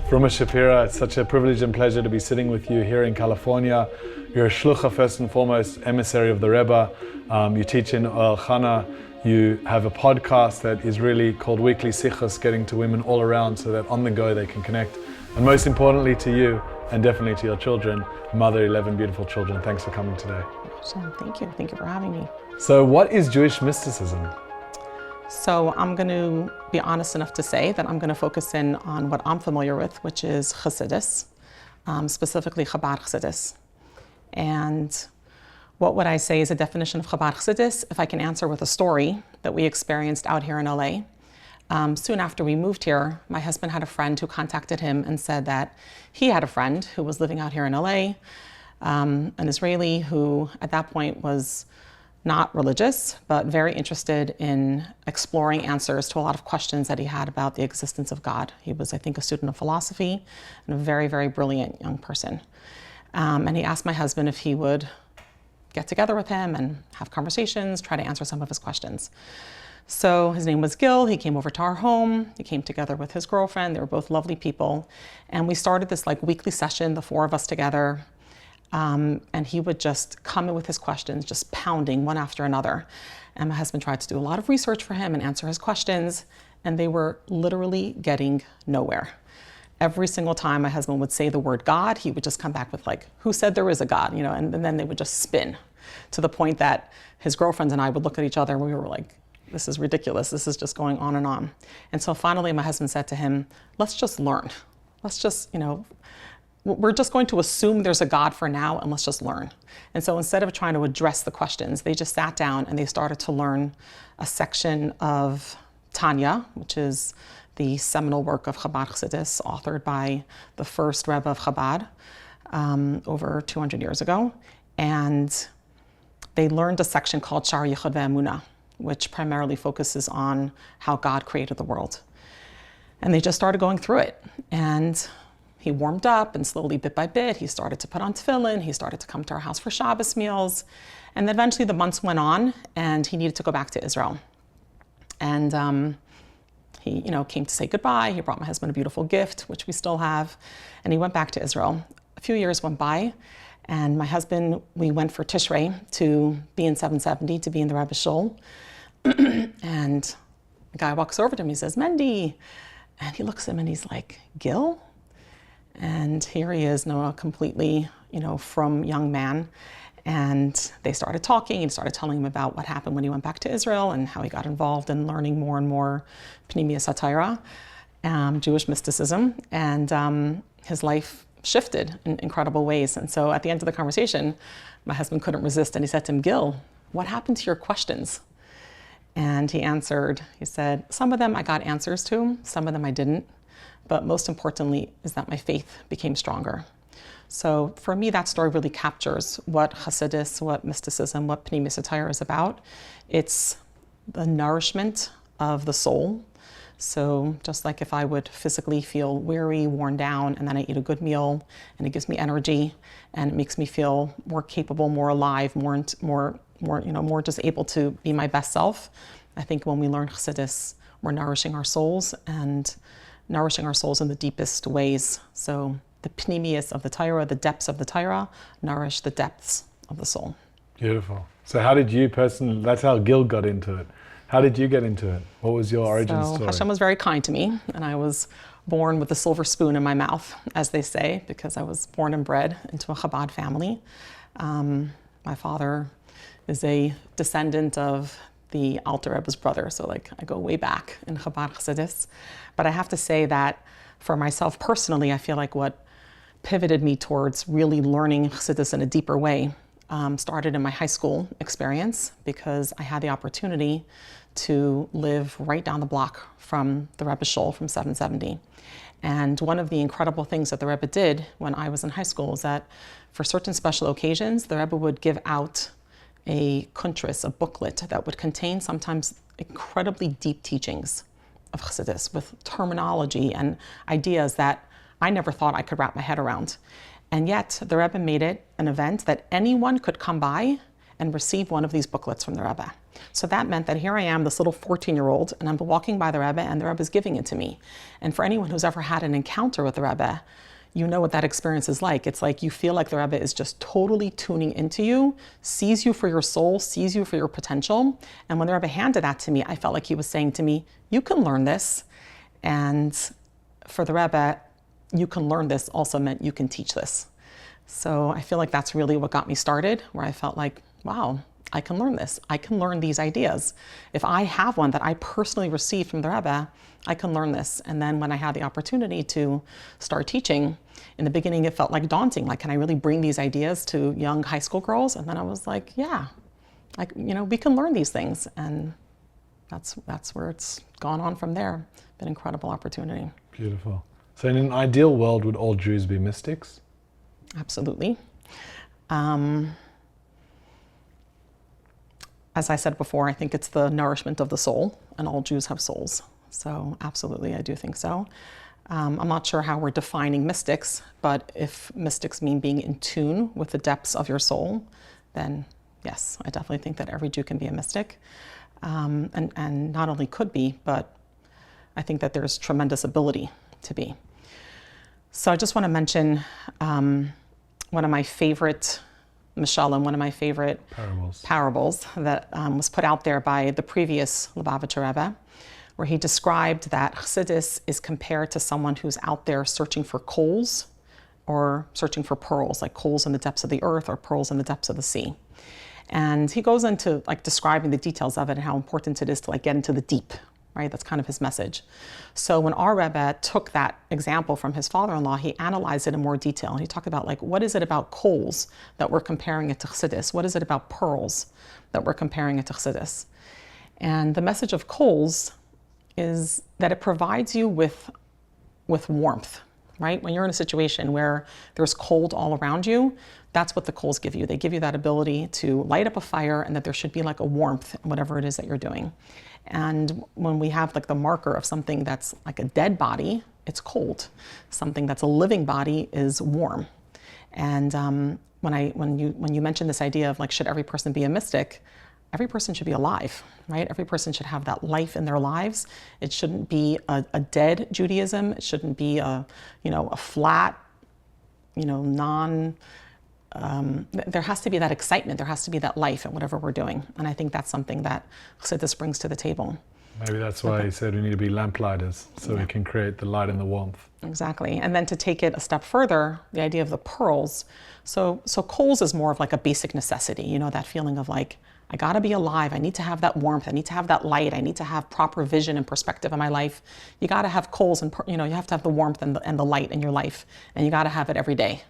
Fruma Schapiro, it's such a privilege and pleasure to be sitting with you here in California. You're a shlucha, first and foremost, emissary of the Rebbe. You teach in Oel Chana. You have a podcast that is really called Weekly Sichos, getting to women all around so that on the go they can connect. And most importantly to you, and definitely to your children, mother 11 beautiful children. Thanks for coming today. Thank you. Thank you for having me. So what is Jewish mysticism? So I'm going to be honest enough to say that I'm going to focus in on what I'm familiar with, which is Chassidic, specifically Chabad Chassidic. And what would I say is a definition of Chabad Chassidic, if I can answer with a story that we experienced out here in LA. Soon after we moved here, my husband had a friend who contacted him and said that he had a friend who was living out here in LA, an Israeli who at that point was not religious, but very interested in exploring answers to a lot of questions that he had about the existence of God. He was, I think, a student of philosophy and a very, very brilliant young person. And he asked my husband if he would get together with him and have conversations, try to answer some of his questions. So his name was Gil. He came over to our home. He came together with his girlfriend. They were both lovely people. And we started this weekly session, the four of us together. And he would just come in with his questions, just pounding one after another. And my husband tried to do a lot of research for him and answer his questions, and they were literally getting nowhere. Every single time my husband would say the word God, he would just come back with who said there is a God, and then they would just spin to the point that his girlfriends and I would look at each other and we were like, this is ridiculous. This is just going on and on. And so finally my husband said to him, let's just learn. Let's just, we're just going to assume there's a God for now, and let's just learn. And so instead of trying to address the questions, they just sat down and they started to learn a section of Tanya, which is the seminal work of Chabad Chassidic, authored by the first Rebbe of Chabad over 200 years ago. And they learned a section called Shar Yichud Ve'emunah, which primarily focuses on how God created the world. And they just started going through it. And he warmed up, and slowly, bit by bit, he started to put on tefillin. He started to come to our house for Shabbos meals. And then eventually the months went on, and he needed to go back to Israel. And he came to say goodbye. He brought my husband a beautiful gift, which we still have. And he went back to Israel. A few years went by, and my husband, we went for Tishrei to be in 770, to be in the Rebbe Shul. And the guy walks over to him, he says, Mendy. And he looks at him and he's like, Gil? And here he is, a completely, from young man. And they started talking and started telling him about what happened when he went back to Israel and how he got involved in learning more and more Pnimiyas HaTorah, Jewish mysticism. And his life shifted in incredible ways. And so at the end of the conversation, my husband couldn't resist. And he said to him, Gil, what happened to your questions? And he answered, he said, some of them I got answers to, some of them I didn't. But most importantly is that my faith became stronger. So for me, that story really captures what Chassidus, what mysticism, what Pnimiyas HaTorah is about. It's the nourishment of the soul. So just like if I would physically feel weary, worn down, and then I eat a good meal, and it gives me energy, and it makes me feel more capable, more alive, more just able to be my best self. I think when we learn Chassidus, we're nourishing our souls, and nourishing our souls in the deepest ways. So the pnimiyas of the Torah, the depths of the Torah, nourish the depths of the soul. Beautiful. So how did you personally, that's how Gil got into it. How did you get into it? What was your origin story? Hashem was very kind to me, and I was born with a silver spoon in my mouth, as they say, because I was born and bred into a Chabad family. My father is a descendant of the Alter Rebbe's brother, so I go way back in Chabad Chassidic. But I have to say that for myself personally, I feel like what pivoted me towards really learning Chassidic in a deeper way started in my high school experience, because I had the opportunity to live right down the block from the Rebbe Shul, from 770. And one of the incredible things that the Rebbe did when I was in high school is that for certain special occasions, the Rebbe would give out a kuntris, a booklet that would contain sometimes incredibly deep teachings of Chassidus with terminology and ideas that I never thought I could wrap my head around. And yet the Rebbe made it an event that anyone could come by and receive one of these booklets from the Rebbe. So that meant that here I am, this little 14-year-old, and I'm walking by the Rebbe, and the Rebbe is giving it to me. And for anyone who's ever had an encounter with the Rebbe, you know what that experience is like. It's like you feel like the Rebbe is just totally tuning into you, sees you for your soul, sees you for your potential. And when the Rebbe handed that to me, I felt like he was saying to me, you can learn this. And for the Rebbe, you can learn this also meant you can teach this. So I feel like that's really what got me started, where I felt like, wow, I can learn this. I can learn these ideas. If I have one that I personally received from the Rebbe, I can learn this. And then when I had the opportunity to start teaching, in the beginning it felt like daunting. Like, can I really bring these ideas to young high school girls? And then I was like, yeah, like, we can learn these things. And that's where it's gone on from there. Been an incredible opportunity. Beautiful. So in an ideal world, would all Jews be mystics? Absolutely. As I said before, I think it's the nourishment of the soul, and all Jews have souls. So absolutely, I do think so. I'm not sure how we're defining mystics, but if mystics mean being in tune with the depths of your soul, then yes, I definitely think that every Jew can be a mystic. And not only could be, but I think that there's tremendous ability to be. So I just want to mention one of my favorite Mishalim, one of my favorite parables that was put out there by the previous Lubavitcher Rebbe, where he described that Chassidus is compared to someone who's out there searching for coals or searching for pearls, like coals in the depths of the earth or pearls in the depths of the sea. And he goes into like describing the details of it and how important it is to like get into the deep, right? That's kind of his message. So when our Rebbe took that example from his father-in-law, he analyzed it in more detail. And he talked about like, what is it about coals that we're comparing it to Chassidus? What is it about pearls that we're comparing it to Chassidus? And the message of coals is that it provides you with warmth, right? When you're in a situation where there's cold all around you, that's what the coals give you. They give you that ability to light up a fire and that there should be like a warmth in whatever it is that you're doing. And when we have like the marker of something that's like a dead body, it's cold. Something that's a living body is warm. And when you mention this idea of like, should every person be a mystic? Every person should be alive, right? Every person should have that life in their lives. It shouldn't be a dead Judaism. It shouldn't be a flat, there has to be that excitement. There has to be that life in whatever we're doing. And I think that's something that Chassidus brings to the table. Maybe that's why he said we need to be lamplighters, so we can create the light and the warmth. Exactly. And then to take it a step further, the idea of the pearls. So coals is more of like a basic necessity, that feeling of like, I gotta be alive. I need to have that warmth. I need to have that light. I need to have proper vision and perspective in my life. You gotta have coals and, you have to have the warmth and the light in your life. And you gotta have it every day.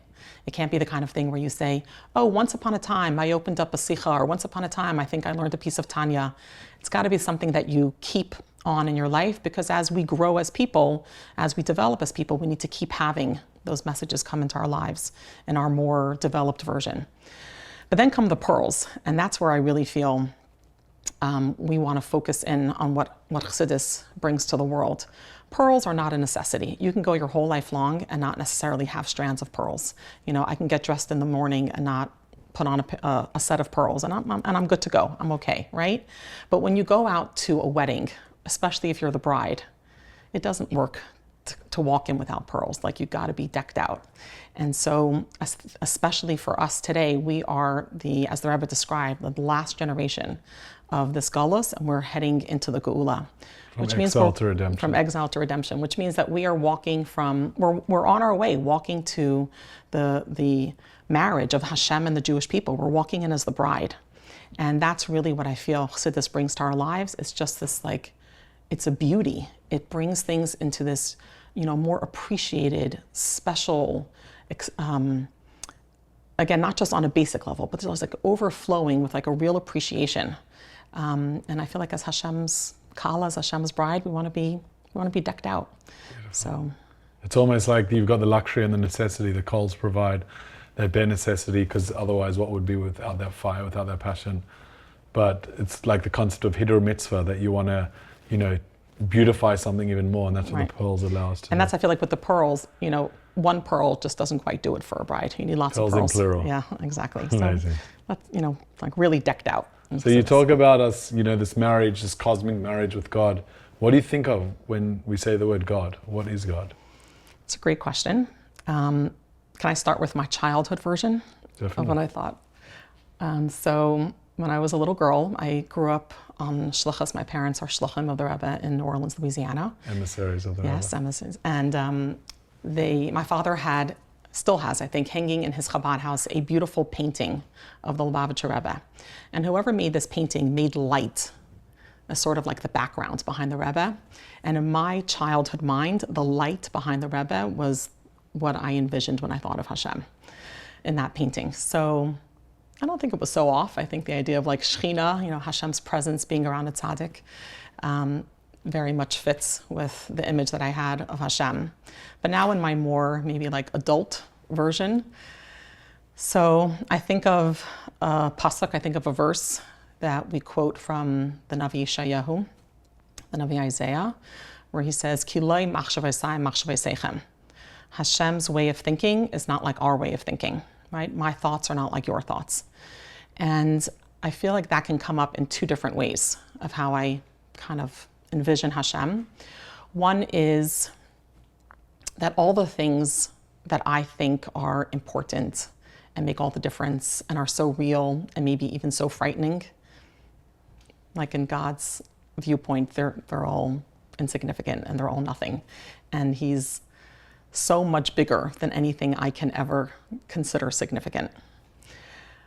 It can't be the kind of thing where you say, oh, once upon a time I opened up a sikha, or once upon a time I think I learned a piece of Tanya. It's gotta be something that you keep on in your life, because as we grow as people, as we develop as people, we need to keep having those messages come into our lives in our more developed version. But then come the pearls, and that's where I really feel we want to focus in on what Chassidus brings to the world. Pearls are not a necessity. You can go your whole life long and not necessarily have strands of pearls. I can get dressed in the morning and not put on a set of pearls, and I'm good to go. I'm okay, right? But when you go out to a wedding, especially if you're the bride, it doesn't work to walk in without pearls. Like, you got to be decked out. And so, especially for us today, we are as the Rebbe described, the last generation of this galus, and we're heading into the geula, which means from exile to redemption, which means that we are walking we're on our way, walking to the marriage of Hashem and the Jewish people. We're walking in as the bride, and that's really what I feel Chassidus brings to our lives. It's just this it's a beauty. It brings things into this, more appreciated, special. Again, not just on a basic level, but there's like overflowing with like a real appreciation. And I feel like as Hashem's Kala, as Hashem's bride, we want to be decked out. Beautiful. So it's almost like you've got the luxury and the necessity the coals provide, that bare necessity, because otherwise what would be without that fire, without that passion? But it's like the concept of hidur mitzvah, that you want to, beautify something even more, and that's what the pearls allow us to. And that's, I feel like with the pearls, one pearl just doesn't quite do it for a bride. You need lots of pearls. In plural. Yeah, exactly. Amazing. So that's, like really decked out. So you talk about us, this marriage, this cosmic marriage with God. What do you think of when we say the word God? What is God? It's a great question. Can I start with my childhood version Definitely. of what I thought? So when I was a little girl, I grew up on shluchas. My parents are shluchim of the Rebbe in New Orleans, Louisiana. Emissaries of the Rebbe. Yes, emissaries. And my father still has, I think, hanging in his Chabad house, a beautiful painting of the Lubavitcher Rebbe. And whoever made this painting made light as sort of like the background behind the Rebbe. And in my childhood mind, the light behind the Rebbe was what I envisioned when I thought of Hashem in that painting. So I don't think it was so off. I think the idea of like Shechina, Hashem's presence being around a tzaddik, very much fits with the image that I had of Hashem. But now in my more maybe like adult version, so I think of a pasuk, I think of a verse that we quote from the Navi Yeshayahu, the Navi Isaiah, where he says, Ki lo machshavosai machshavosechem. Hashem's way of thinking is not like our way of thinking, right? My thoughts are not like your thoughts. And I feel like that can come up in two different ways of how I kind of envision Hashem. One is that all the things that I think are important and make all the difference and are so real and maybe even so frightening, like in God's viewpoint, they're all insignificant and they're all nothing. And he's so much bigger than anything I can ever consider significant.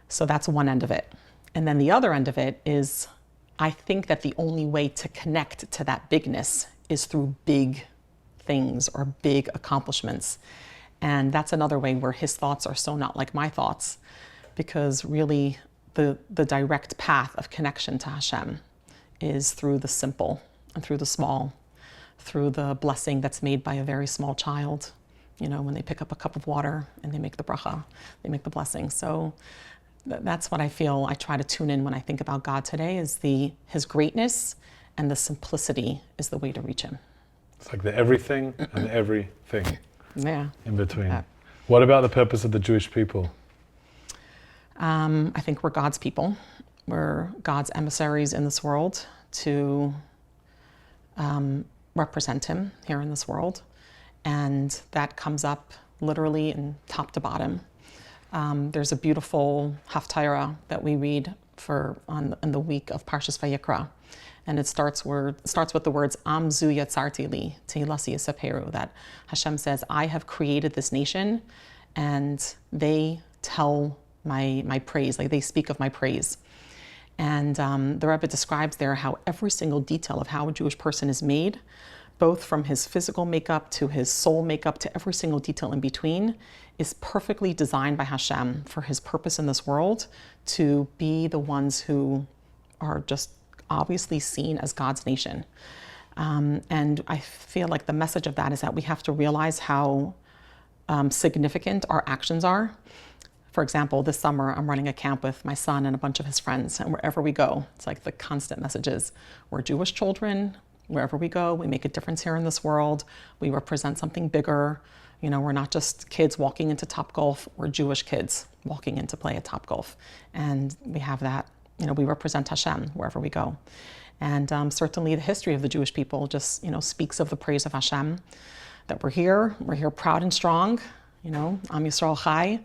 So that's one end of it. And then the other end of it is, I think that the only way to connect to that bigness is through big things or big accomplishments. And that's another way where his thoughts are so not like my thoughts, because really the direct path of connection to Hashem is through the simple and through the small, through the blessing that's made by a very small child, when they pick up a cup of water and they make the bracha, they make the blessing. So that's what I feel I try to tune in when I think about God today, is his greatness, and the simplicity is the way to reach him. It's like the everything and the everything in between. Yeah. What about the purpose of the Jewish people? I think we're God's people. We're God's emissaries in this world to represent him here in this world. And that comes up literally in top to bottom. There's a beautiful haftarah that we read in the week of Parshas Vayikra. And it starts with the words, Am zu yatzarti li, tehilasi yisaperu, that Hashem says, I have created this nation, and they tell my praise, like they speak of my praise. And the Rebbe describes there how every single detail of how a Jewish person is made, both from his physical makeup to his soul makeup to every single detail in between, is perfectly designed by Hashem for his purpose in this world, to be the ones who are just obviously seen as God's nation. And I feel like the message of that is that we have to realize how significant our actions are. For example, this summer, I'm running a camp with my son and a bunch of his friends, and wherever we go, it's like the constant messages. We're Jewish children. Wherever we go, we make a difference here in this world. We represent something bigger. We're not just kids walking into Topgolf. We're Jewish kids walking in to play at Topgolf. And we have that, we represent Hashem wherever we go. And certainly the history of the Jewish people just, speaks of the praise of Hashem, that we're here proud and strong, Am Yisrael Chai,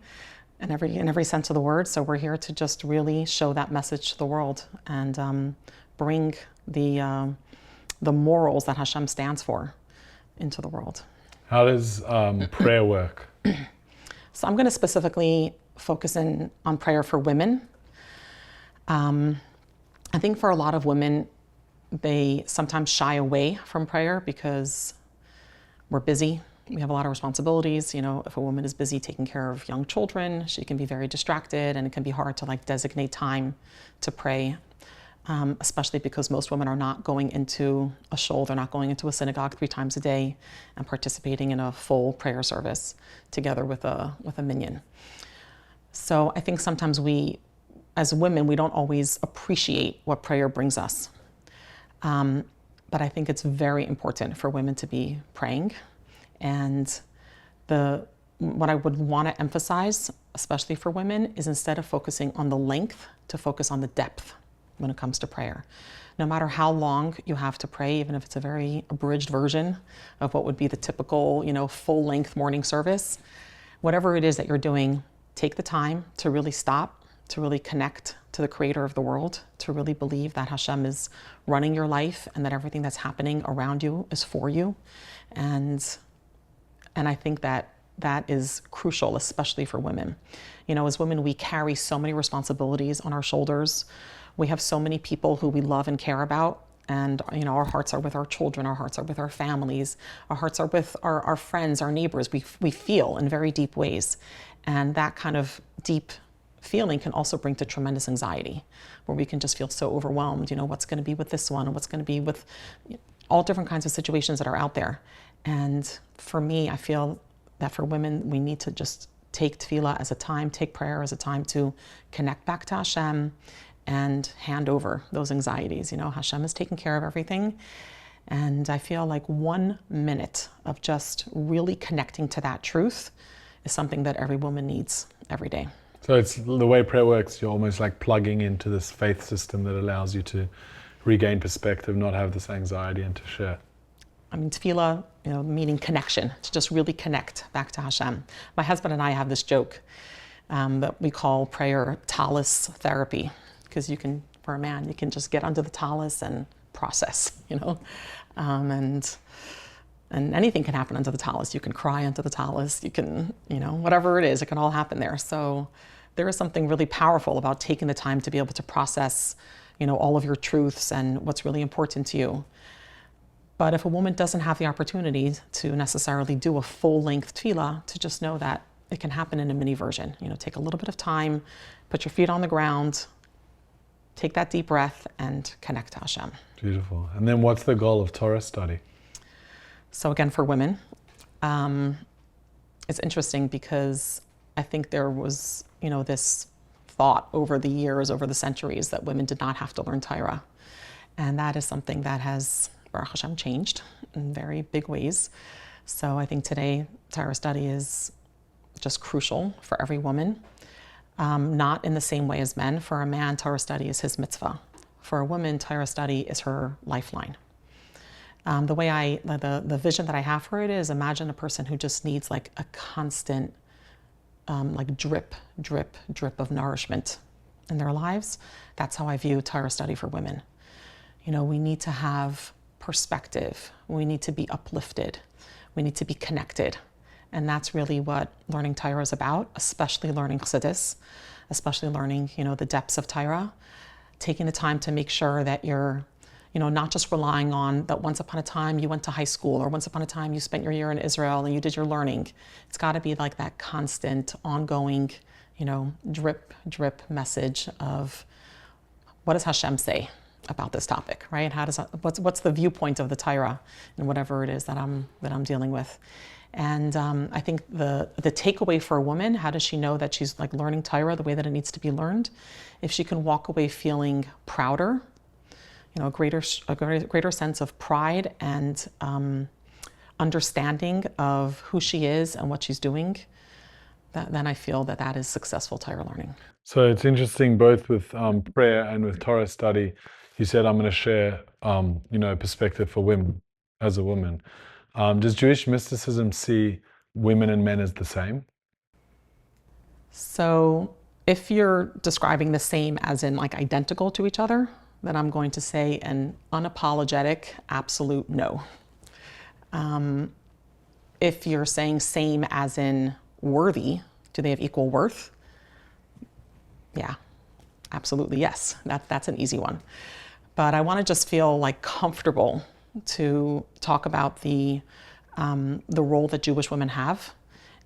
in every sense of the word. So we're here to just really show that message to the world and bring the morals that Hashem stands for into the world. How does prayer work? So I'm going to specifically focus in on prayer for women. I think for a lot of women, they sometimes shy away from prayer because we're busy. We have a lot of responsibilities. If a woman is busy taking care of young children, she can be very distracted, and it can be hard to designate time to pray, especially because most women are not going into a shul, they're not going into a synagogue 3 times a day and participating in a full prayer service together with a minyan. So I think sometimes we, as women, we don't always appreciate what prayer brings us. But I think it's very important for women to be praying. And what I would want to emphasize, especially for women, is instead of focusing on the length, to focus on the depth when it comes to prayer. No matter how long you have to pray, even if it's a very abridged version of what would be the typical, full-length morning service, whatever it is that you're doing, take the time to really stop, to really connect to the creator of the world, to really believe that Hashem is running your life and that everything that's happening around you is for you. And I think that is crucial, especially for women. As women, we carry so many responsibilities on our shoulders. We have so many people who we love and care about. And, our hearts are with our children, our hearts are with our families, our hearts are with our friends, our neighbors. We feel in very deep ways. And that kind of deep feeling can also bring to tremendous anxiety, where we can just feel so overwhelmed. What's going to be with this one, and what's going to be with all different kinds of situations that are out there. And for me, I feel that for women, we need to just take tefillah as a time, take prayer as a time to connect back to Hashem and hand over those anxieties. Hashem is taking care of everything. And I feel like 1 minute of just really connecting to that truth is something that every woman needs every day. So it's the way prayer works, you're almost like plugging into this faith system that allows you to regain perspective, not have this anxiety, and to share. Tefillah, meaning connection, to just really connect back to Hashem. My husband and I have this joke that we call prayer tallis therapy, because for a man, you can just get under the tallis and process, and anything can happen under the tallis. You can cry under the tallis, you can, whatever it is, it can all happen there. So there is something really powerful about taking the time to be able to process, all of your truths and what's really important to you. But if a woman doesn't have the opportunity to necessarily do a full-length tefillah, to just know that it can happen in a mini version. Take a little bit of time, put your feet on the ground, take that deep breath, and connect to Hashem. Beautiful. And then what's the goal of Torah study? So again, for women, it's interesting because I think there was, this thought over the years, over the centuries, that women did not have to learn Torah. And that is something that has, Baruch Hashem, changed in very big ways. So I think today, Torah study is just crucial for every woman. Not in the same way as men. For a man, Torah study is his mitzvah. For a woman, Torah study is her lifeline. The vision that I have for it is, imagine a person who just needs like a constant, drip of nourishment in their lives. That's how I view Torah study for women. We need to have perspective. We need to be uplifted. We need to be connected. And that's really what learning Torah is about, especially learning Chassidus, especially learning, the depths of Torah, taking the time to make sure that you're, not just relying on that once upon a time you went to high school, or once upon a time you spent your year in Israel and you did your learning. It's got to be like that constant, ongoing, drip message of, what does Hashem say about this topic, right? What's the viewpoint of the Torah and whatever it is that I'm dealing with? And I think the takeaway for a woman, how does she know that she's like learning Torah the way that it needs to be learned? If she can walk away feeling prouder, a greater sense of pride and understanding of who she is and what she's doing, then I feel that is successful Torah learning. So it's interesting, both with prayer and with Torah study. You said, I'm going to share, perspective for women as a woman. Does Jewish mysticism see women and men as the same? So if you're describing the same as in like identical to each other, then I'm going to say an unapologetic, absolute no. If you're saying same as in worthy, do they have equal worth? Yeah, absolutely yes. That's an easy one. But I want to just feel like comfortable to talk about the role that Jewish women have,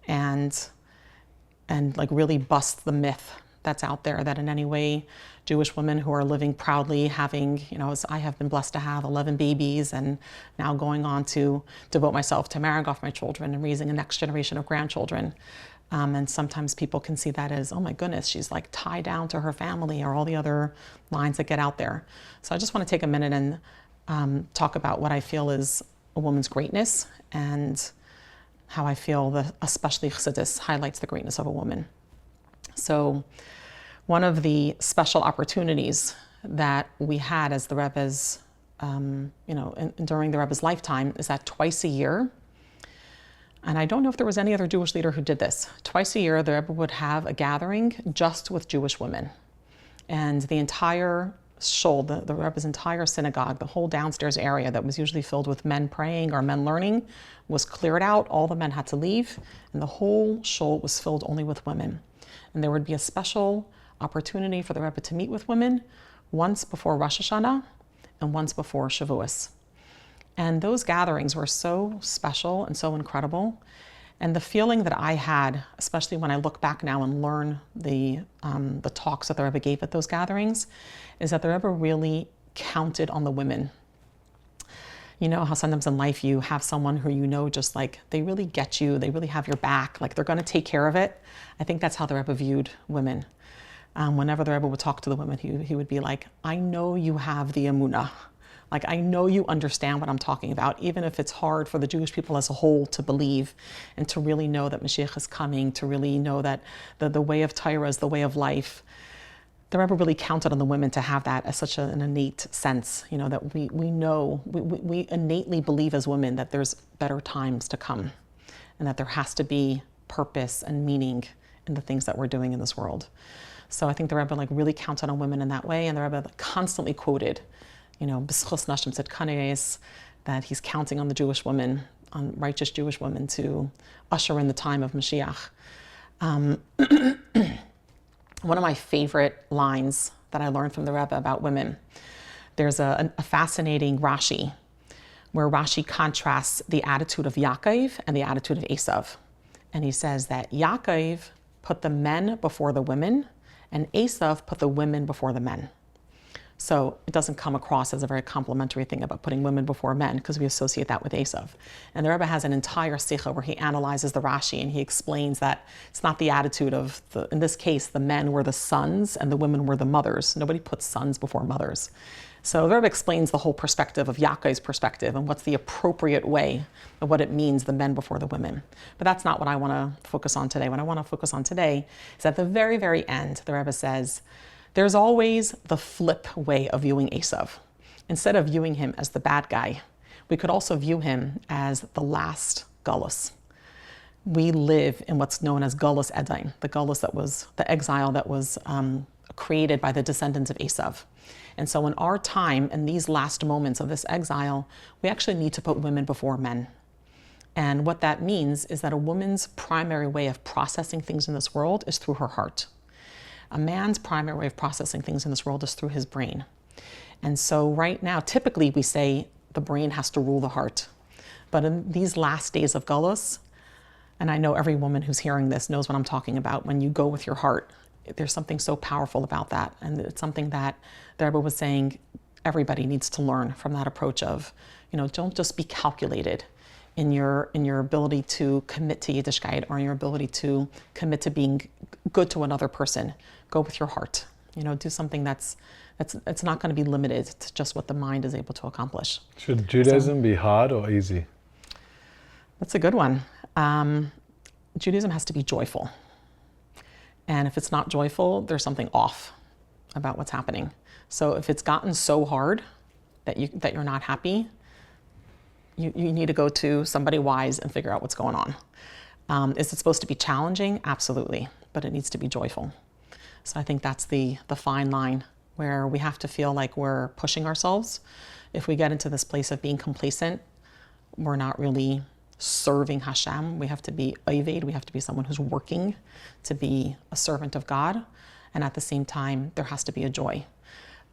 and like really bust the myth that's out there that in any way Jewish women who are living proudly, having, as I have been blessed to have 11 babies and now going on to devote myself to marrying off my children and raising a next generation of grandchildren. And sometimes people can see that as, oh my goodness, she's like tied down to her family, or all the other lines that get out there. So I just want to take a minute and talk about what I feel is a woman's greatness, and how I feel that especially Chassidus highlights the greatness of a woman. So one of the special opportunities that we had as the Rebbe's, during the Rebbe's lifetime is that twice a year, and I don't know if there was any other Jewish leader who did this, twice a year the Rebbe would have a gathering just with Jewish women. And the entire shul, the Rebbe's entire synagogue, the whole downstairs area that was usually filled with men praying or men learning was cleared out. All the men had to leave, and the whole shul was filled only with women. And there would be a special opportunity for the Rebbe to meet with women once before Rosh Hashanah and once before Shavuos. And those gatherings were so special and so incredible. And the feeling that I had, especially when I look back now and learn the talks that the Rebbe gave at those gatherings, is that the Rebbe really counted on the women. You know how sometimes in life you have someone who you know just like, they really get you, they really have your back, like they're going to take care of it. I think that's how the Rebbe viewed women. Whenever the Rebbe would talk to the women, he would be like, I know you have the emunah. Like, I know you understand what I'm talking about, even if it's hard for the Jewish people as a whole to believe and to really know that Mashiach is coming, to really know that the way of Torah is the way of life. The Rebbe really counted on the women to have that as such an innate sense, that we innately believe as women that there's better times to come and that there has to be purpose and meaning in the things that we're doing in this world. So I think the Rebbe really counted on women in that way, and the Rebbe constantly quoted, Dach Lnashim said Kanes, that he's counting on the Jewish women, on righteous Jewish women to usher in the time of Mashiach. One of my favorite lines that I learned from the Rebbe about women, there's a fascinating Rashi, where Rashi contrasts the attitude of Yaakov and the attitude of Esav. And he says that Yaakov put the men before the women, and Esav put the women before the men. So it doesn't come across as a very complimentary thing about putting women before men, because we associate that with Esav. And the Rebbe has an entire sikha where he analyzes the Rashi, and he explains that it's not the attitude of, in this case, the men were the sons and the women were the mothers. Nobody puts sons before mothers. So the Rebbe explains the whole perspective of Yaakov's perspective and what's the appropriate way of what it means, the men before the women. But that's not what I want to focus on today. What I want to focus on today is at the very, very end, the Rebbe says, there's always the flip way of viewing Esav. Instead of viewing him as the bad guy, we could also view him as the last Gullus. We live in what's known as Gullus Edain, the Gullus that was the exile that was created by the descendants of Esav. And so in our time, in these last moments of this exile, we actually need to put women before men. And what that means is that a woman's primary way of processing things in this world is through her heart. A man's primary way of processing things in this world is through his brain. And so right now, typically we say the brain has to rule the heart. But in these last days of Gullus, and I know every woman who's hearing this knows what I'm talking about, when you go with your heart, there's something so powerful about that. And it's something that the Rebbe was saying everybody needs to learn from that approach of, don't just be calculated in your ability to commit to Yiddishkeit or in your ability to commit to being good to another person. Go with your heart. Do something that's not going to be limited to just what the mind is able to accomplish. Should Judaism be hard or easy? That's a good one. Judaism has to be joyful. And if it's not joyful, there's something off about what's happening. So if it's gotten so hard that you're not happy, you need to go to somebody wise and figure out what's going on. Is it supposed to be challenging? Absolutely. But it needs to be joyful. So I think that's the fine line where we have to feel like we're pushing ourselves. If we get into this place of being complacent, we're not really serving Hashem. We have to be Oved. We have to be someone who's working to be a servant of God. And at the same time, there has to be a joy.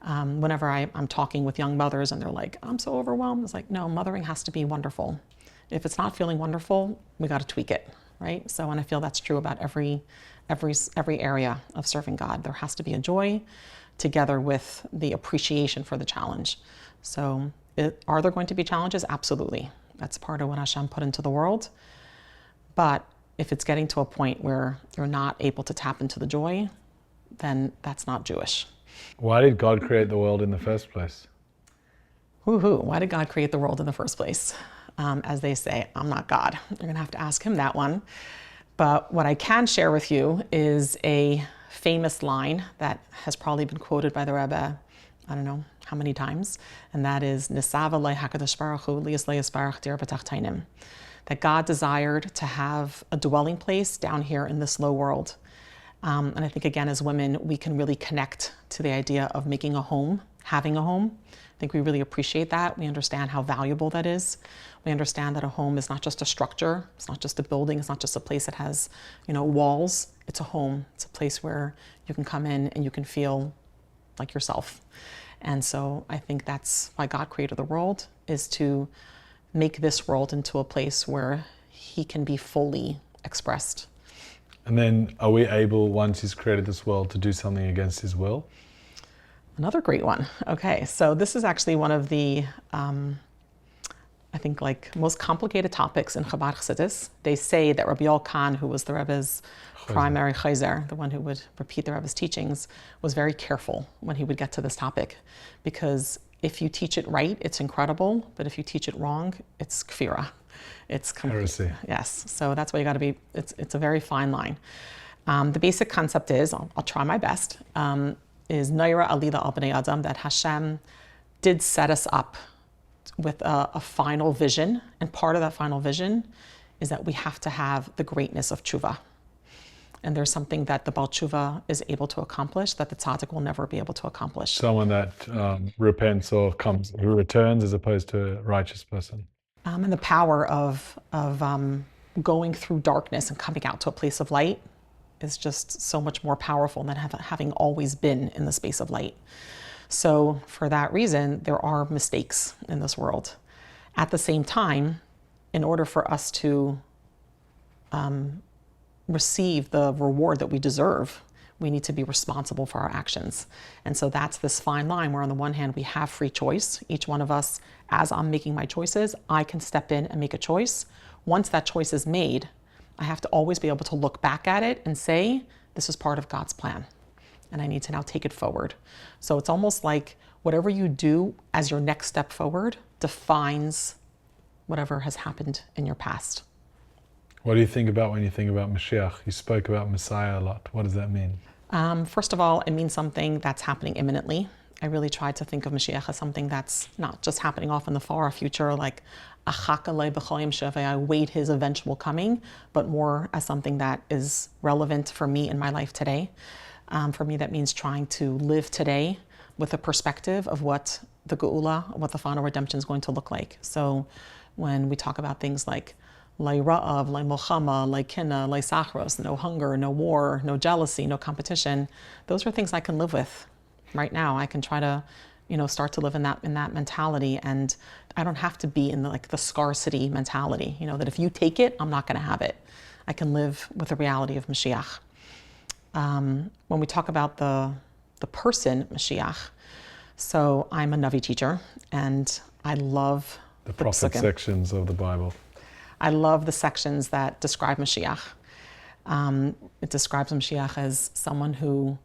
Whenever I'm talking with young mothers and they're like, I'm so overwhelmed. It's like, no, mothering has to be wonderful. If it's not feeling wonderful, we got to tweak it, right? So, and I feel that's true about every area of serving God. There has to be a joy together with the appreciation for the challenge. So are there going to be challenges? Absolutely. That's part of what Hashem put into the world. But if it's getting to a point where you're not able to tap into the joy, then that's not Jewish. Why did God create the world in the first place? Woohoo, why did God create the world in the first place? As they say, I'm not God. You're going to have to ask him that one. But what I can share with you is a famous line that has probably been quoted by the Rebbe I don't know how many times, and that is Nisava Lei HaKadosh Baruch Hu Lias Leis Baruch Dir B'Tachtainim, that God desired to have a dwelling place down here in this low world. And I think, again, as women, we can really connect to the idea of making a home, having a home. I think we really appreciate that. We understand how valuable that is. We understand that a home is not just a structure. It's not just a building. It's not just a place that has, walls. It's a home. It's a place where you can come in and you can feel like yourself. And so I think that's why God created the world, is to make this world into a place where he can be fully expressed. And then are we able, once he's created this world, to do something against his will? Another great one. Okay, so this is actually one of the, I think, most complicated topics in Chabad Chassidus. They say that Rabbi Yol Khan, who was the Rebbe's primary chayzer, the one who would repeat the Rebbe's teachings, was very careful when he would get to this topic, because if you teach it right, it's incredible, but if you teach it wrong, it's kfira. It's heresy. Yes, so that's why you got to be. It's a very fine line. The basic concept is, I'll try my best. Is Naira Alida al Bnei Adam, that Hashem did set us up with a final vision, and part of that final vision is that we have to have the greatness of tshuva. And there's something that the Baal Tshuva is able to accomplish that the tzaddik will never be able to accomplish. Someone that repents or who returns, as opposed to a righteous person. And the power of going through darkness and coming out to a place of light is just so much more powerful than having always been in the space of light. So for that reason, there are mistakes in this world. At the same time, in order for us to receive the reward that we deserve, we need to be responsible for our actions. And so that's this fine line where on the one hand, we have free choice. Each one of us, as I'm making my choices, I can step in and make a choice. Once that choice is made, I have to always be able to look back at it and say, this is part of God's plan, and I need to now take it forward. So it's almost like whatever you do as your next step forward defines whatever has happened in your past. What do you think about when you think about Mashiach? You spoke about Messiah a lot. What does that mean? First of all, it means something that's happening imminently. I really tried to think of Mashiach as something that's not just happening off in the far future, like I wait his eventual coming, but more as something that is relevant for me in my life today. For me, that means trying to live today with a perspective of what the Geula, what the final redemption is going to look like. So when we talk about things like Lai Ra'av, Lai Milchama, Lai Kina, Lai Sachros, no hunger, no war, no jealousy, no competition, those are things I can live with right now. I can try to, start to live in that mentality, and I don't have to be in the scarcity mentality, that if you take it, I'm not going to have it. I can live with the reality of Mashiach. When we talk about the person Mashiach, so I'm a Navi teacher, and I love the prophet sections of the Bible. I love the sections that describe Mashiach. It describes Mashiach as someone who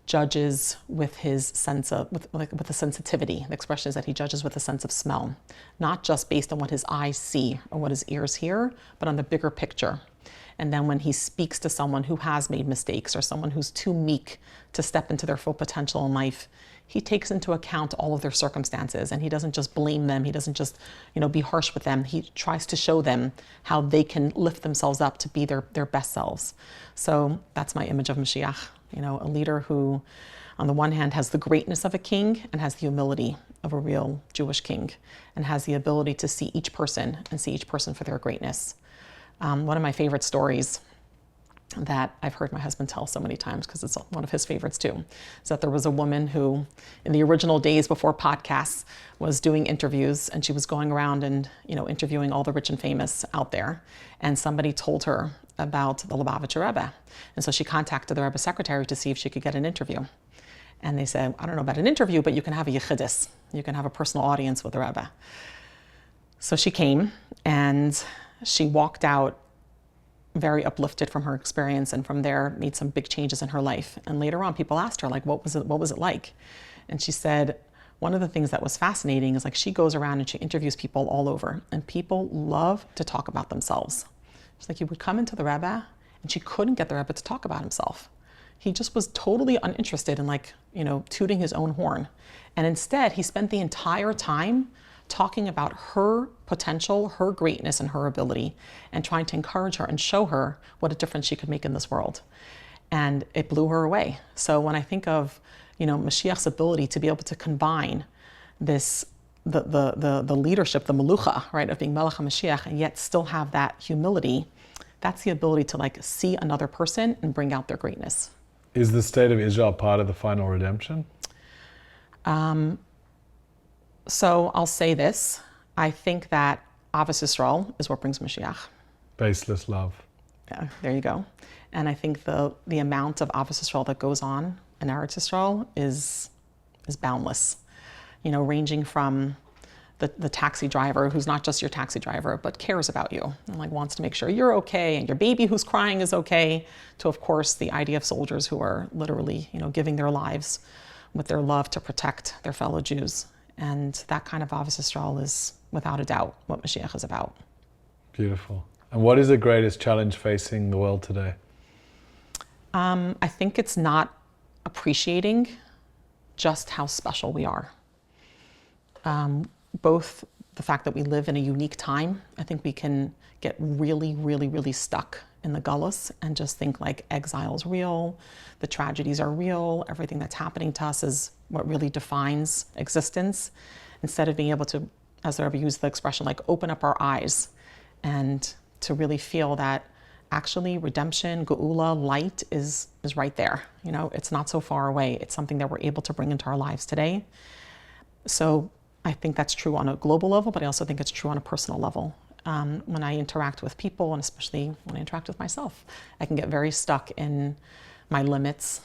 judges with his sense of, with a sensitivity. The expression is that he judges with a sense of smell, not just based on what his eyes see or what his ears hear, but on the bigger picture. And then when he speaks to someone who has made mistakes or someone who's too meek to step into their full potential in life, he takes into account all of their circumstances, and he doesn't just blame them. He doesn't just, be harsh with them. He tries to show them how they can lift themselves up to be their best selves. So that's my image of Mashiach, a leader who, on the one hand, has the greatness of a king and has the humility of a real Jewish king, and has the ability to see each person and see each person for their greatness. One of my favorite stories that I've heard my husband tell so many times, because it's one of his favorites too, is that there was a woman who, in the original days before podcasts, was doing interviews, and she was going around and interviewing all the rich and famous out there, and somebody told her about the Lubavitcher Rebbe, and so she contacted the Rebbe's secretary to see if she could get an interview. And they said, I don't know about an interview, but you can have a yichidus. You can have a personal audience with the Rebbe. So she came, and she walked out very uplifted from her experience, and from there made some big changes in her life. And later on, people asked her, what was it like? And she said, one of the things that was fascinating is she goes around and she interviews people all over, and people love to talk about themselves. She's like, you would come into the Rebbe, and she couldn't get the Rebbe to talk about himself. He just was totally uninterested in tooting his own horn. And instead, he spent the entire time talking about her potential, her greatness, and her ability, and trying to encourage her and show her what a difference she could make in this world. And it blew her away. So when I think of, Mashiach's ability to be able to combine this, the leadership, the melucha, right, of being Melech HaMashiach, and yet still have that humility, that's the ability to see another person and bring out their greatness. Is the state of Israel part of the final redemption? So I'll say this. I think that Avos Yisrael is what brings Mashiach. Baseless love. Yeah, there you go. And I think the amount of Avos Yisrael that goes on in Eretz Yisrael is boundless. Ranging from the taxi driver who's not just your taxi driver, but cares about you and wants to make sure you're okay and your baby who's crying is okay, to, of course, the IDF soldiers who are literally, giving their lives with their love to protect their fellow Jews. And that kind of Avos Yisrael is, without a doubt, what Mashiach is about. Beautiful. And what is the greatest challenge facing the world today? I think it's not appreciating just how special we are. Both the fact that we live in a unique time, I think we can get really, really, really stuck in the gullus and just think exile's real, the tragedies are real, everything that's happening to us is what really defines existence, instead of being able to, as the Rebbe used the expression, open up our eyes and to really feel that actually redemption, geula, light is right there. It's not so far away. It's something that we're able to bring into our lives today. So I think that's true on a global level, but I also think it's true on a personal level. When I interact with people, and especially when I interact with myself, I can get very stuck in my limits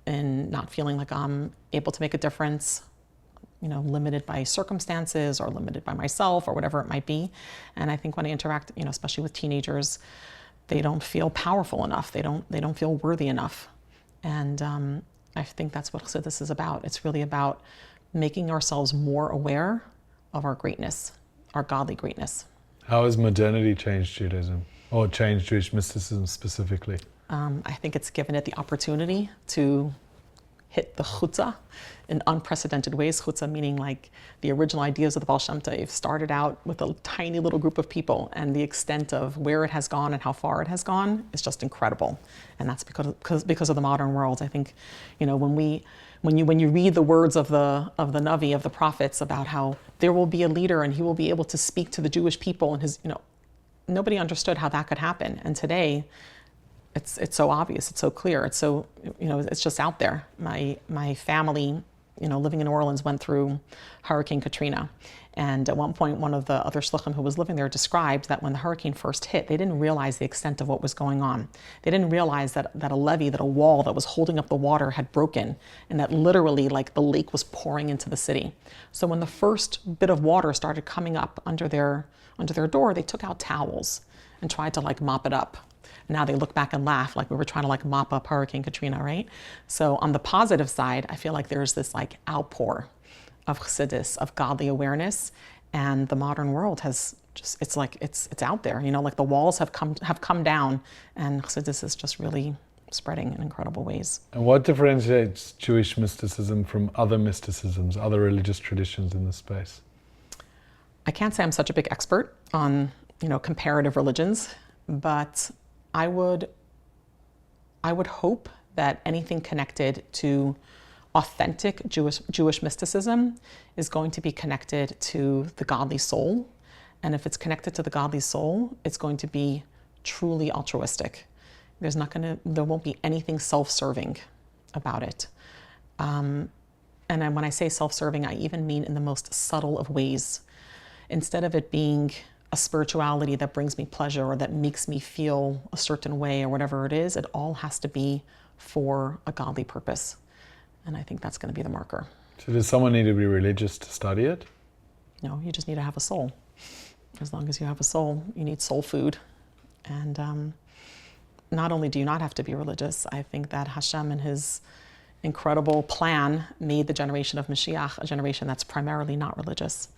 and not feeling like I'm able to make a difference, limited by circumstances or limited by myself or whatever it might be. And I think when I interact, especially with teenagers, they don't feel powerful enough. They don't feel worthy enough. And I think that's what Chassidus is about. It's really about making ourselves more aware of our greatness, our godly greatness. How has modernity changed Judaism, or changed Jewish mysticism specifically? I think it's given it the opportunity to hit the chutzah in unprecedented ways. Chutzah meaning the original ideas of the Baal Shem Tov started out with a tiny little group of people, and the extent of where it has gone and how far it has gone is just incredible. And that's because of the modern world. I think, when you read the words of the Navi, of the prophets, about how there will be a leader and he will be able to speak to the Jewish people, and nobody understood how that could happen. And today, it's so obvious, it's so clear, it's so, it's just out there. My family, living in New Orleans, went through Hurricane Katrina. And at one point, one of the other shluchim who was living there described that when the hurricane first hit, they didn't realize the extent of what was going on. They didn't realize that a levee, that a wall that was holding up the water had broken, and that literally the lake was pouring into the city. So when the first bit of water started coming up under their door, they took out towels and tried to mop it up. Now they look back and laugh we were trying to mop up Hurricane Katrina, right? So on the positive side, I feel there's this outpour of Chassidus, of godly awareness, and the modern world has just, it's out there, the walls have come down, and Chassidus is just really spreading in incredible ways. And what differentiates Jewish mysticism from other mysticisms, other religious traditions in this space? I can't say I'm such a big expert on, comparative religions, but I would hope that anything connected to authentic Jewish mysticism is going to be connected to the godly soul. And if it's connected to the godly soul, it's going to be truly altruistic. There won't be anything self-serving about it. And when I say self-serving, I even mean in the most subtle of ways. Instead of it being a spirituality that brings me pleasure or that makes me feel a certain way or whatever it is, it all has to be for a godly purpose. And I think that's going to be the marker. So does someone need to be religious to study it? No, you just need to have a soul. As long as you have a soul, you need soul food. And not only do you not have to be religious, I think that Hashem in his incredible plan made the generation of Mashiach a generation that's primarily not religious.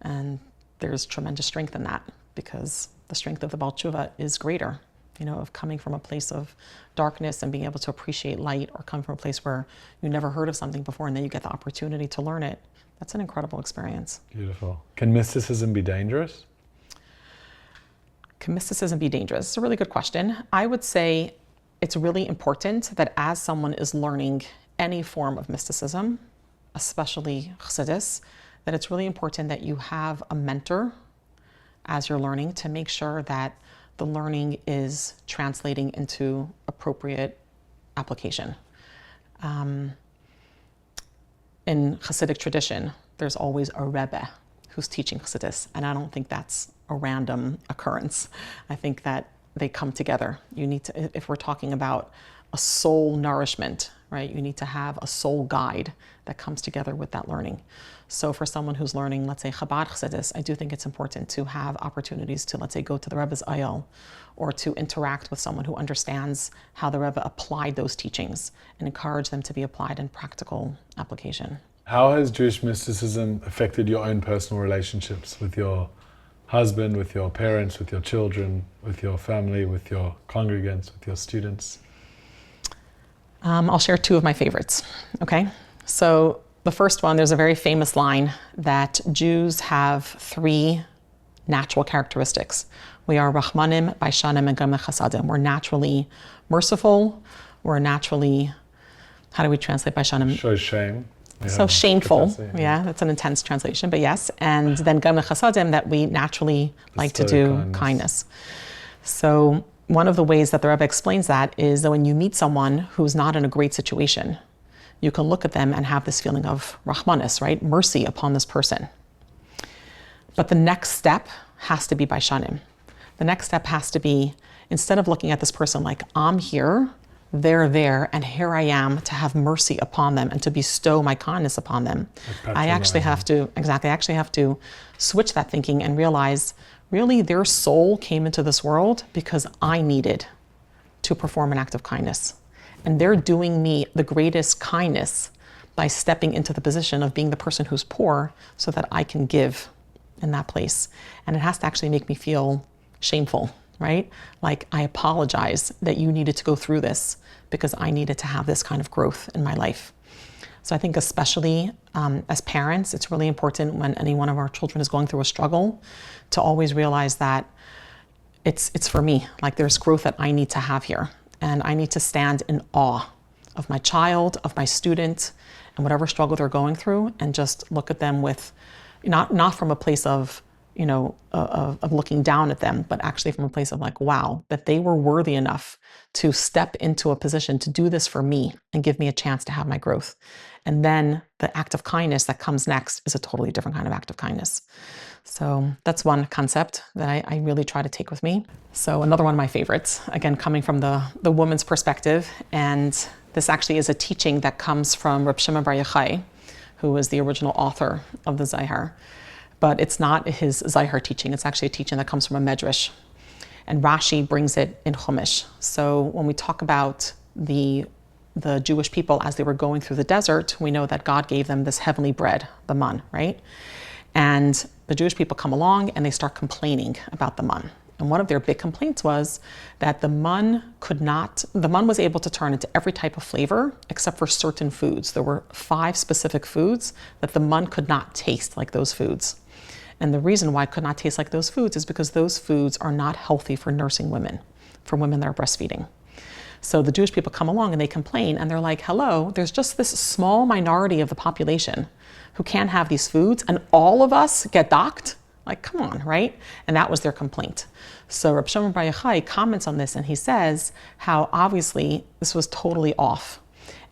And there's tremendous strength in that, because the strength of the Baal Tshuva is greater of coming from a place of darkness and being able to appreciate light, or come from a place where you never heard of something before and then you get the opportunity to learn it. That's an incredible experience. Beautiful. Can mysticism be dangerous? Can mysticism be dangerous? It's a really good question. I would say it's really important that as someone is learning any form of mysticism, especially Chassidus, that it's really important that you have a mentor as you're learning to make sure that the learning is translating into appropriate application. In Chassidic tradition, there's always a Rebbe who's teaching Chassidus, and I don't think that's a random occurrence. I think that they come together. You need to, if we're talking about a soul nourishment, right, you need to have a soul guide that comes together with that learning. So for someone who's learning, let's say, Chabad Chassidus, I do think it's important to have opportunities to, let's say, go to the Rebbe's ayil, or to interact with someone who understands how the Rebbe applied those teachings and encourage them to be applied in practical application. How has Jewish mysticism affected your own personal relationships with your husband, with your parents, with your children, with your family, with your congregants, with your students? I'll share two of my favorites, okay? So the first one, there's a very famous line that Jews have three natural characteristics. We are Rachmanim, Baishanim, and Gamle Chasadim. We're naturally merciful. We're naturally, how do we translate Baishanim? Shows shame. Yeah, so shameful. capacity, Yeah, that's an intense translation, but yes. And then Gamle Chasadim, that we naturally like to do kindness. So one of the ways that the Rebbe explains that is that when you meet someone who's not in a great situation, you can look at them and have this feeling of Rahmanis, right? Mercy upon this person. But the next step has to be Baishanim. The next step has to be, instead of looking at this person like, I'm here, they're there, and here I am to have mercy upon them and to bestow my kindness upon them. I actually have to switch that thinking and realize, really, their soul came into this world because I needed to perform an act of kindness. And they're doing me the greatest kindness by stepping into the position of being the person who's poor so that I can give in that place. And it has to actually make me feel shameful, right? Like, I apologize that you needed to go through this because I needed to have this kind of growth in my life. So I think especially as parents, it's really important when any one of our children is going through a struggle to always realize that it's for me. Like, there's growth that I need to have here. And I need to stand in awe of my child, of my student, and whatever struggle they're going through, and just look at them with, not from a place of, of looking down at them, but actually from a place of like, wow, that they were worthy enough to step into a position to do this for me and give me a chance to have my growth. And then the act of kindness that comes next is a totally different kind of act of kindness. So that's one concept that I really try to take with me. So another one of my favorites, again, coming from the woman's perspective, and this actually is a teaching that comes from Reb Shimon Bar Yochai, who was the original author of the Zohar. But it's not his Zohar teaching, it's actually a teaching that comes from a Medrash. And Rashi brings it in Chumash. So when we talk about the Jewish people as they were going through the desert, we know that God gave them this heavenly bread, the man, right? And the Jewish people come along and they start complaining about the man. And one of their big complaints was that the man was able to turn into every type of flavor except for certain foods. There were 5 specific foods that the man could not taste like those foods. And the reason why it could not taste like those foods is because those foods are not healthy for nursing women, for women that are breastfeeding. So the Jewish people come along and they complain and they're like, hello, there's just this small minority of the population who can't have these foods and all of us get docked? Like, come on, right? And that was their complaint. So Reb Shimon Bar Yochai comments on this and he says how obviously this was totally off.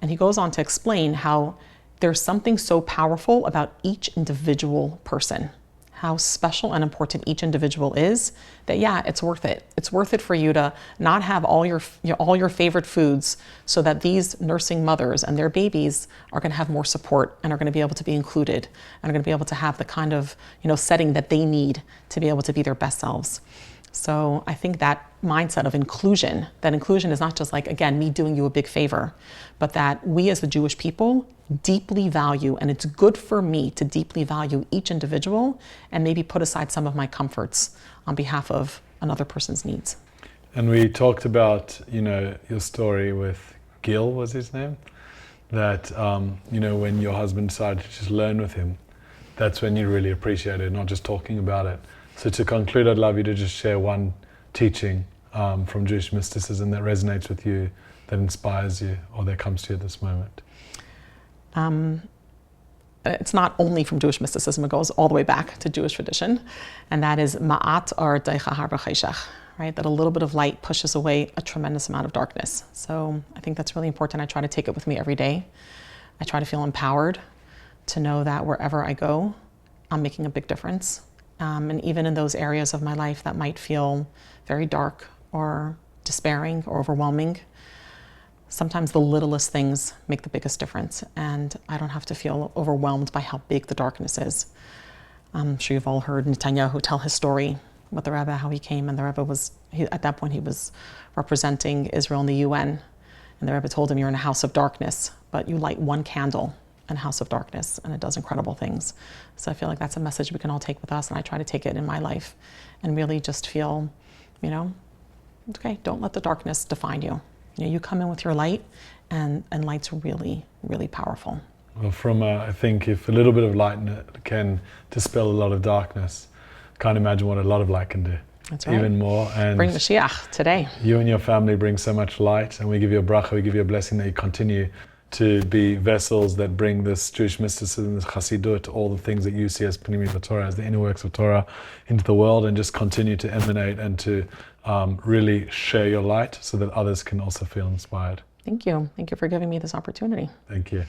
And he goes on to explain how there's something so powerful about each individual person, how special and important each individual is, that yeah, it's worth it. It's worth it for you to not have all your favorite foods so that these nursing mothers and their babies are going to have more support and are going to be able to be included and are going to be able to have the kind of setting that they need to be able to be their best selves. So I think that mindset of inclusion, that inclusion is not just like, again, me doing you a big favor, but that we as the Jewish people deeply value, and it's good for me to deeply value each individual and maybe put aside some of my comforts on behalf of another person's needs. And we talked about, your story with Gil, was his name? That, when your husband decided to just learn with him, that's when you really appreciate it, not just talking about it. So to conclude, I'd love you to just share one teaching from Jewish mysticism that resonates with you, that inspires you, or that comes to you at this moment. It's not only from Jewish mysticism, it goes all the way back to Jewish tradition, and that is ma'at or deicha har b'cheshach, right? That a little bit of light pushes away a tremendous amount of darkness. So I think that's really important. I try to take it with me every day. I try to feel empowered to know that wherever I go, I'm making a big difference. And even in those areas of my life that might feel very dark or despairing or overwhelming, sometimes the littlest things make the biggest difference, and I don't have to feel overwhelmed by how big the darkness is. I'm sure you've all heard Netanyahu tell his story with the Rebbe, how he came, and the Rebbe at that point he was representing Israel in the UN, and the Rebbe told him, you're in a house of darkness, but you light one candle in a house of darkness, and it does incredible things. So I feel like that's a message we can all take with us, and I try to take it in my life and really just feel, okay, don't let the darkness define you. You come in with your light, and light's really, really powerful. Well, I think if a little bit of light can dispel a lot of darkness, can't imagine what a lot of light can do. That's right. Even more. And bring Mashiach today. You and your family bring so much light, and we give you a bracha, we give you a blessing that you continue to be vessels that bring this Jewish mysticism, this Chassidut, all the things that you see as Pnimi Torah, as the inner works of Torah, into the world, and just continue to emanate and to really share your light so that others can also feel inspired. Thank you. Thank you for giving me this opportunity. Thank you.